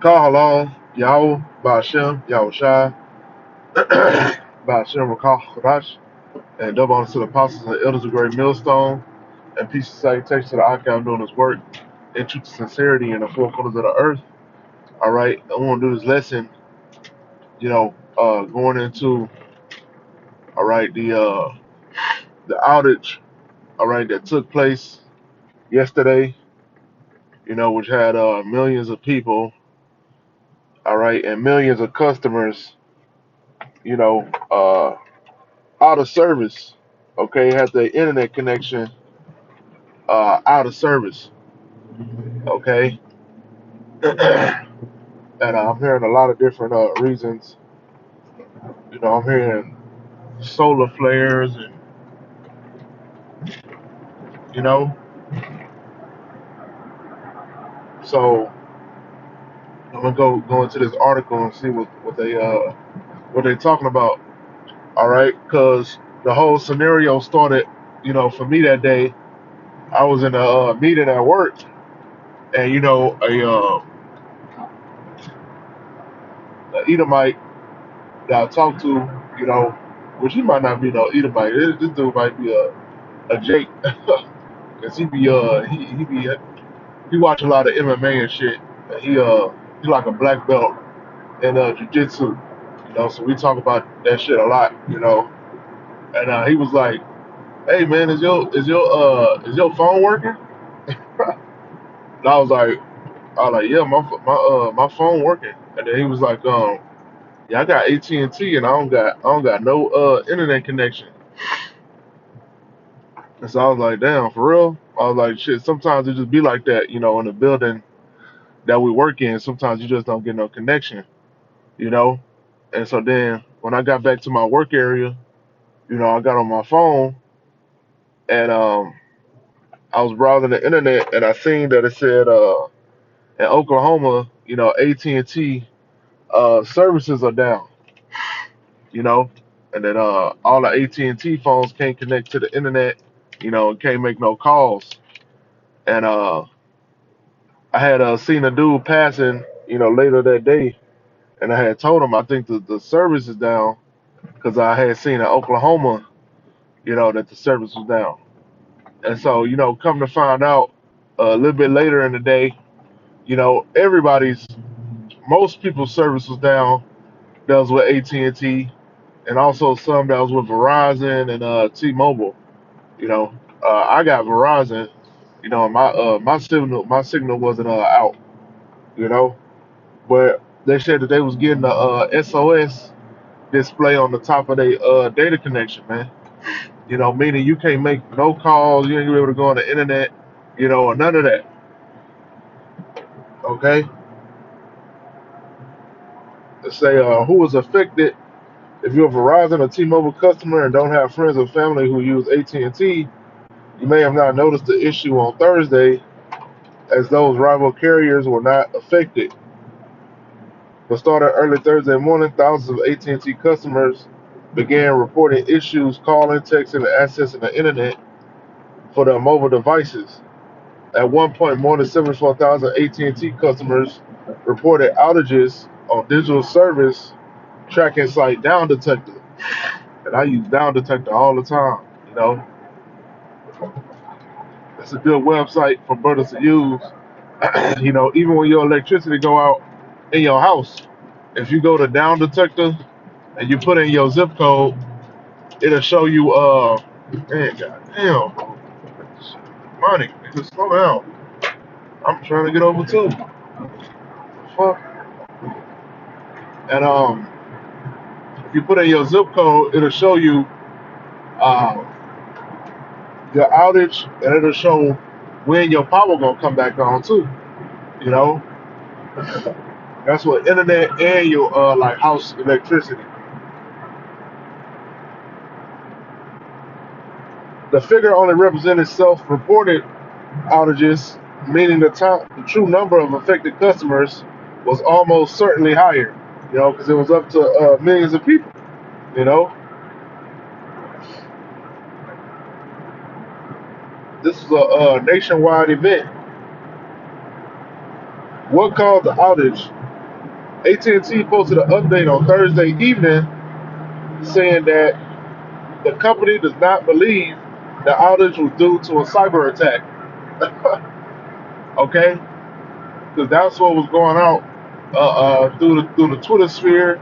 Halal, Yahweh, Ba'ashem, Yahushai, Ba'ashem, Rakah, Kodash, and double honor to the apostles and elders of Great Millstone, and peace and salutation to the Akim doing his work in truth and sincerity in the four corners of the earth. All right, I want to do this lesson, going into, all right, the outage, all right, that took place yesterday, which had millions of people, all right, and millions of customers, you know, uh, out of service. Okay, had the internet connection out of service. Okay, and I'm hearing a lot of different reasons. I'm hearing solar flares, and you know, so I'm gonna go into this article and see what they talking about. All right, because the whole scenario started, for me that day. I was in a meeting at work, and a Edomite that I talked to, which he might not be no Edomite. This dude might be a Jake, cause he watch a lot of MMA and shit. And he like a black belt in jiu-jitsu, so we talk about that shit a lot, and he was like, hey man, is your phone working? And I was like, yeah, my phone working. And then he was like, yeah, I got AT&T and T, and I don't got no internet connection. And so I was like, damn, for real? I was like, shit, sometimes it just be like that, in the building that we work in. Sometimes you just don't get no connection, you know? And so then when I got back to my work area, I got on my phone, and I was browsing the internet, and I seen that it said in Oklahoma, AT&T services are down, you know? And then all the AT&T phones can't connect to the internet, and can't make no calls. And I had seen a dude passing, later that day, and I had told him I think the service is down because I had seen in Oklahoma, that the service was down. And so, come to find out a little bit later in the day, everybody's, most people's service was down. That was with AT&T, and T, and also some that was with Verizon and T-Mobile. I got Verizon, and my signal wasn't out, you know. But they said that they was getting the SOS display on the top of their data connection, man. Meaning you can't make no calls, you ain't gonna be able to go on the internet, or none of that. Okay. They say who was affected. If you're a Verizon or T-Mobile customer and don't have friends or family who use AT&T, you may have not noticed the issue on Thursday, as those rival carriers were not affected. But starting early Thursday morning, thousands of AT&T customers began reporting issues calling, texting, and accessing the internet for their mobile devices. At one point, more than 74,000 AT&T customers reported outages on digital service tracking site Down Detector. And I use Down Detector all the time. It's a good website for brothers to use. Even when your electricity go out in your house, if you go to Down Detector and you put in your zip code, it'll show you. Man, goddamn, bro, money, nigga, slow down. I'm trying to get over too. Fuck. And if you put in your zip code, it'll show you uh, your outage, and it'll show when your power gonna come back on too. You know, that's what internet and your like house electricity. The figure only represented self-reported outages, meaning the true number of affected customers was almost certainly higher. Because it was up to millions of people. You know, this is a nationwide event. What caused the outage AT&T posted an update on Thursday evening saying that the company does not believe the outage was due to a cyber attack. Okay, because that's what was going out through the Twitter sphere,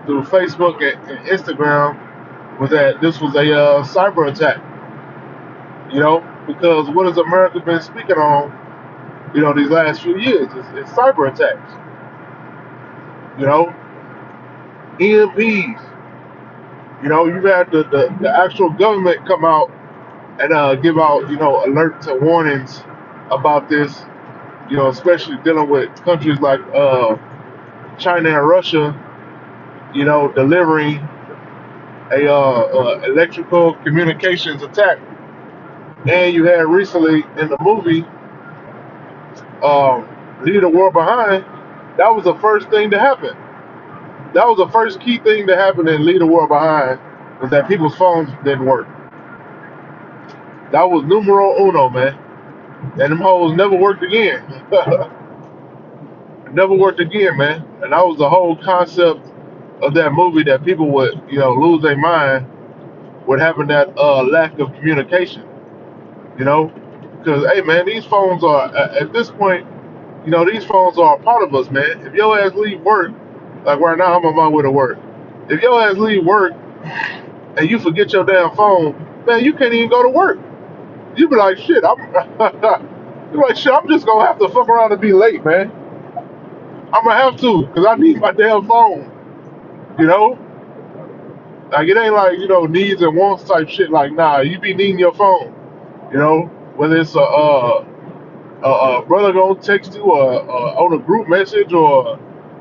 through Facebook and Instagram, was that this was a cyber attack. You know, because what has America been speaking on? These last few years is cyber attacks. You know, EMPs. You've had the actual government come out and give out alerts and warnings about this. Especially dealing with countries like China and Russia. Delivering a electrical communications attack. And you had recently in the movie Leave the World Behind. That was the first thing to happen. That was the first key thing to happen in Leave the World Behind, was that people's phones didn't work. That was numero uno, man. And them hoes never worked again. Never worked again, man. And that was the whole concept of that movie, that people would, lose their mind with having that lack of communication. Because hey, man, these phones are at this point, these phones are a part of us, man. If your ass leave work, like right now, I'm on my way to work. If your ass leave work and you forget your damn phone, man, you can't even go to work. You be like, shit, you're like, shit, I'm just gonna have to fuck around and be late, man. I'm gonna have to, because I need my damn phone. You know? Like, it ain't like, needs and wants type shit. Like, nah, you be needing your phone. Whether it's a brother gonna text you or on a group message, or,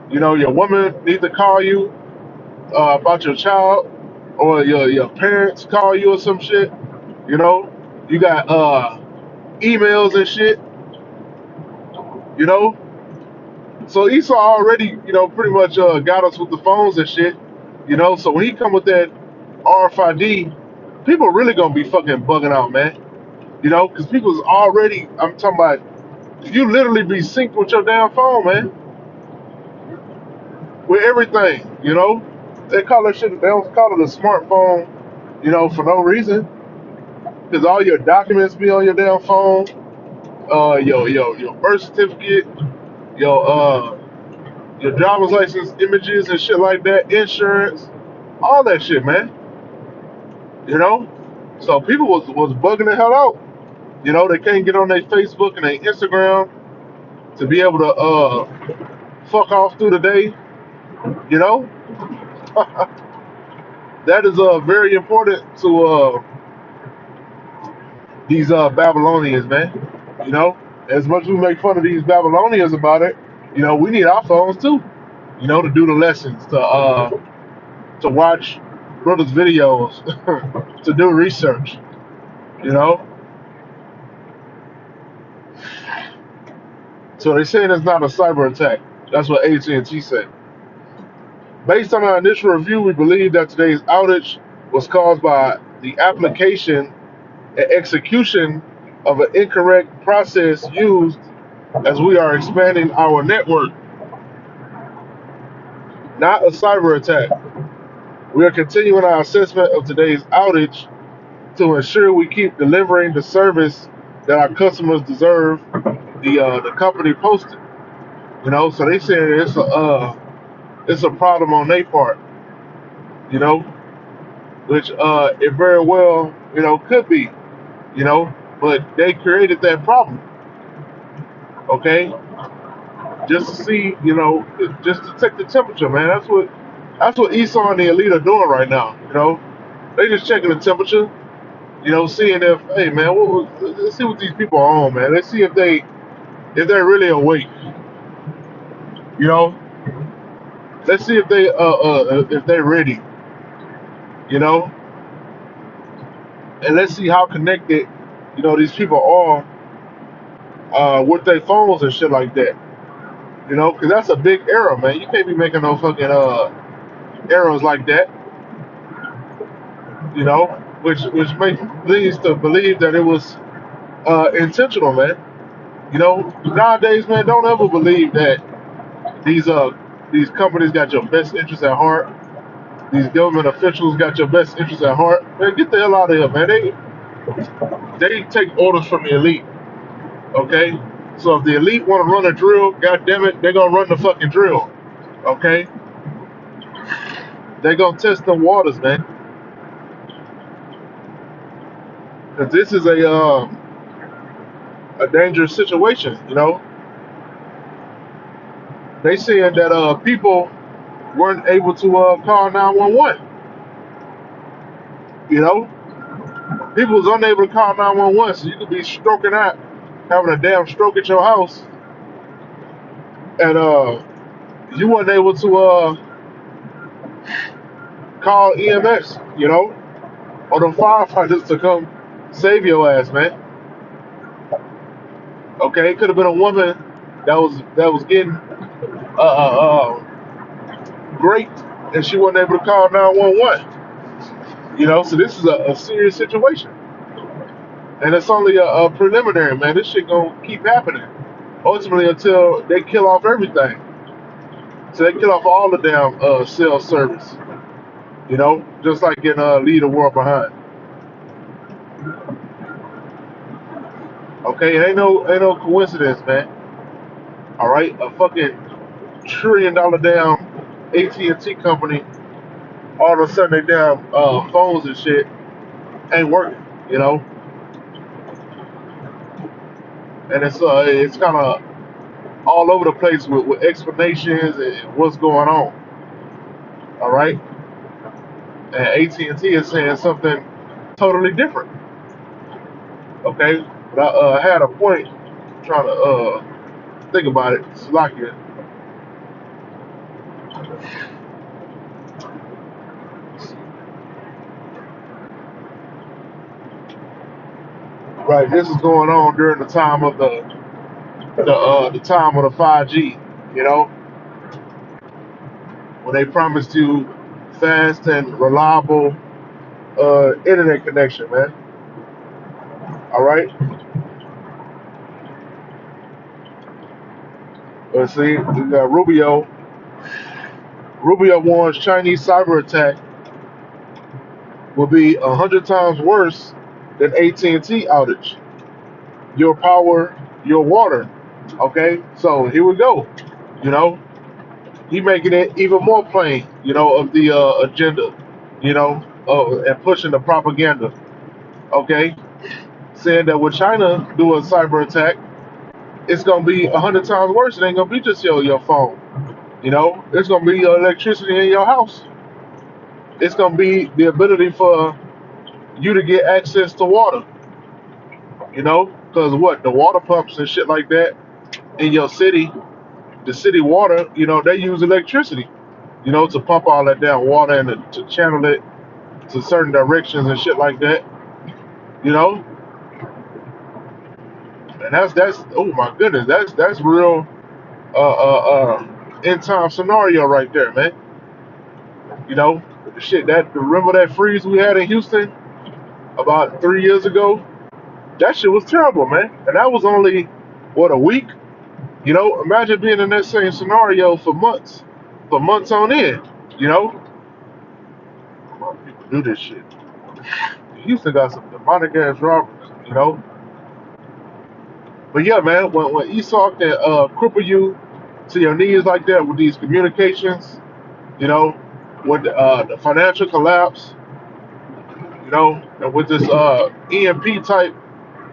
your woman needs to call you about your child, or your parents call you or some shit. You got emails and shit. You know, so Esau already, pretty much got us with the phones and shit. So when he come with that RFID, people really gonna be fucking bugging out, man. Because people's already, I'm talking about, you literally be synced with your damn phone, man, with everything. They call that shit, they don't call it a smartphone, for no reason. Because all your documents be on your damn phone, your birth certificate, your driver's license images and shit like that, insurance, all that shit, man. So people was bugging the hell out. They can't get on their Facebook and their Instagram to be able to fuck off through the day. You know, that is very important to these Babylonians, man. As much as we make fun of these Babylonians about it, we need our phones too. To do the lessons, to watch brothers' videos, to do research. You know, so they're saying it's not a cyber attack. That's what AT&T said. Based on our initial review, we believe that today's outage was caused by the application and execution of an incorrect process used as we are expanding our network, not a cyber attack. We are continuing our assessment of today's outage to ensure we keep delivering the service that our customers deserve. The company posted, so they said it's a problem on their part, which it very well could be, but they created that problem, okay, just to see, just to take the temperature, man. That's what Esau and the elite are doing right now. They just checking the temperature, seeing if, hey man, let's see what these people are on, man. Let's see if they're really awake. Let's see if they're ready. And let's see how connected these people are with their phones and shit like that. Because that's a big error, man. You can't be making no fucking errors like that. Which leads to believe that it was intentional, man. Nowadays, man, don't ever believe that these These companies got your best interests at heart. These government officials got your best interests at heart. Man, get the hell out of here, man. They take orders from the elite. Okay, so if the elite want to run a drill, god damn it, they're gonna run the fucking drill. Okay, they're gonna test the waters, man. Because this is a dangerous situation. You know, they saying that people weren't able to call 911. You know, people was unable to call 911, so you could be stroking out, having a damn stroke at your house, and you weren't able to call EMS. You know, or the firefighters to come save your ass, man. Okay, it could have been a woman that was getting great, and she wasn't able to call 911. You know, so this is a serious situation, and it's only a preliminary, man. This shit gonna keep happening, ultimately until they kill off everything. So they kill off all the damn cell service. You know, just like in Leave the World Behind. Okay, it ain't no coincidence, man. All right, a fucking $1 trillion damn AT&T company. All of a sudden, they damn phones and shit ain't working. You know, and it's kind of all over the place with explanations and what's going on. All right, and AT&T is saying something totally different. Okay, but I had a point trying to think about it. Slovakia. Right, this is going on during the time of the time of the 5G. You know, when they promised you fast and reliable internet connection, man. All right. Let's see. We got Rubio. Rubio warns Chinese cyber attack will be 100 times worse than AT&T outage. Your power, your water. Okay, so here we go. You know, he making it even more plain. You know, of the agenda. You know, and pushing the propaganda. Okay, saying that with China do a cyber attack, it's gonna be 100 times worse. It ain't gonna be just your phone. You know, it's gonna be your electricity in your house. It's gonna be the ability for you to get access to water. You know, because what the water pumps and shit like that in your city, the city water, you know, they use electricity. You know, to pump all that down water and to channel it to certain directions and shit like that. You know, and that's oh my goodness, that's real end time scenario right there, man. You know, shit that remember that freeze we had in Houston about 3 years ago? That shit was terrible, man. And that was only what, a week? You know, imagine being in that same scenario for months on end. You know, a lot of people do this shit. Houston got some demonic ass robbers. You know, but yeah, man, when Esau can cripple you to your knees like that with these communications, you know, with the financial collapse, you know, and with this EMP type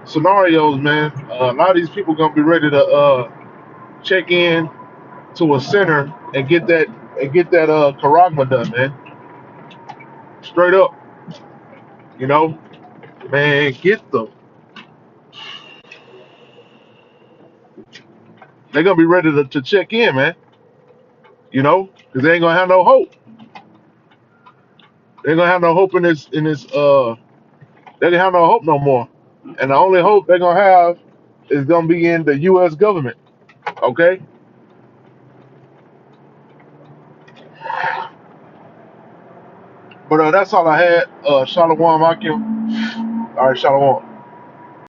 scenarios, man, a lot of these people gonna be ready to check in to a center and get that charagma done, man. Straight up, you know, man, get them. They're gonna be ready to check in, man. You know, because they ain't gonna have no hope. They ain't gonna have no hope in this. They ain't gonna have no hope no more. And the only hope they're gonna have is gonna be in the U.S. government. Okay. But that's all I had. Shalom, Akim. All right, Shalom.